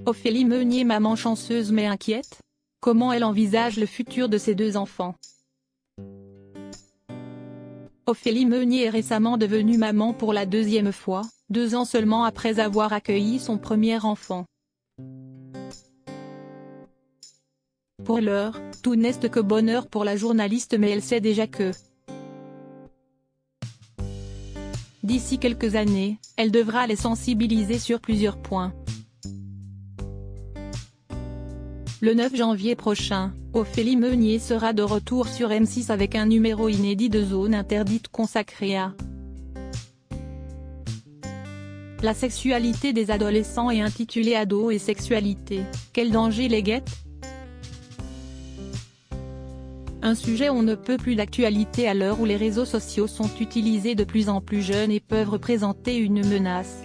Ophélie Meunier, maman chanceuse mais inquiète? Comment elle envisage le futur de ses deux enfants? Ophélie Meunier est récemment devenue maman pour la deuxième fois, 2 ans seulement après avoir accueilli son premier enfant. Pour l'heure, tout n'est que bonheur pour la journaliste, mais elle sait déjà que d'ici quelques années, elle devra les sensibiliser sur plusieurs points. Le 9 janvier prochain, Ophélie Meunier sera de retour sur M6 avec un numéro inédit de Zone Interdite consacré à la sexualité des adolescents et intitulé Ados et sexualité, quel danger les guette? Un sujet on ne peut plus d'actualité à l'heure où les réseaux sociaux sont utilisés de plus en plus jeunes et peuvent représenter une menace.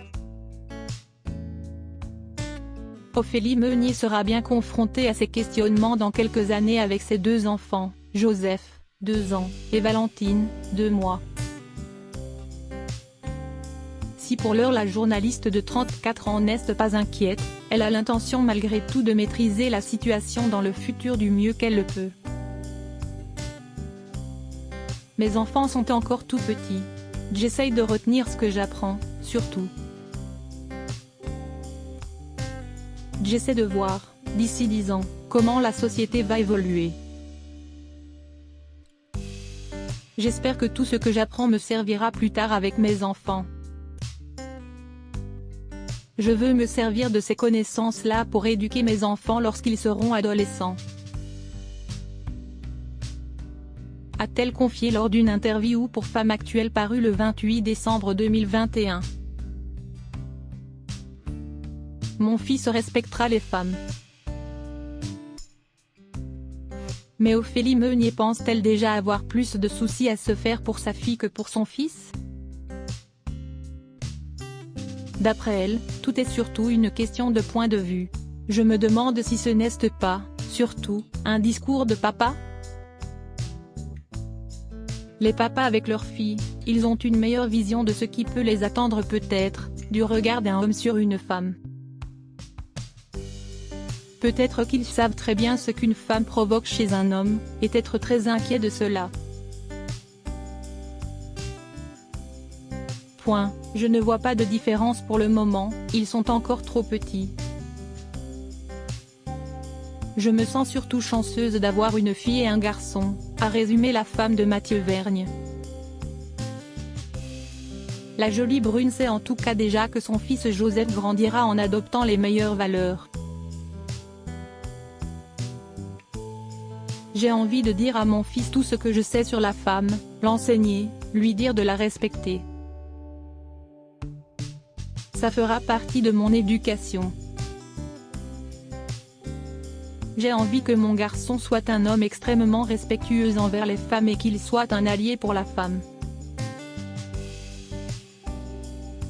Ophélie Meunier sera bien confrontée à ces questionnements dans quelques années avec ses 2 enfants, Joseph, 2 ans, et Valentine, 2 mois. Si pour l'heure la journaliste de 34 ans n'est pas inquiète, elle a l'intention malgré tout de maîtriser la situation dans le futur du mieux qu'elle le peut. Mes enfants sont encore tout petits. J'essaye de retenir ce que j'apprends, surtout. J'essaie de voir, d'ici 10 ans, comment la société va évoluer. J'espère que tout ce que j'apprends me servira plus tard avec mes enfants. Je veux me servir de ces connaissances-là pour éduquer mes enfants lorsqu'ils seront adolescents. A-t-elle confié lors d'une interview pour Femme Actuelle parue le 28 décembre 2021. Mon fils respectera les femmes. Mais Ophélie Meunier pense-t-elle déjà avoir plus de soucis à se faire pour sa fille que pour son fils? D'après elle, tout est surtout une question de point de vue. Je me demande si ce n'est pas, surtout, un discours de papa? Les papas avec leurs filles, ils ont une meilleure vision de ce qui peut les attendre peut-être, du regard d'un homme sur une femme. Peut-être qu'ils savent très bien ce qu'une femme provoque chez un homme, et être très inquiets de cela. Point. Je ne vois pas de différence pour le moment, ils sont encore trop petits. Je me sens surtout chanceuse d'avoir une fille et un garçon, a résumé la femme de Mathieu Vergne. La jolie brune sait en tout cas déjà que son fils Joseph grandira en adoptant les meilleures valeurs. J'ai envie de dire à mon fils tout ce que je sais sur la femme, l'enseigner, lui dire de la respecter. Ça fera partie de mon éducation. J'ai envie que mon garçon soit un homme extrêmement respectueux envers les femmes et qu'il soit un allié pour la femme.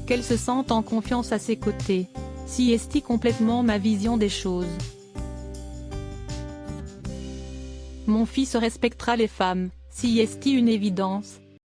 Qu'elle se sente en confiance à ses côtés. Si est complètement ma vision des choses. Mon fils respectera les femmes, si est une évidence,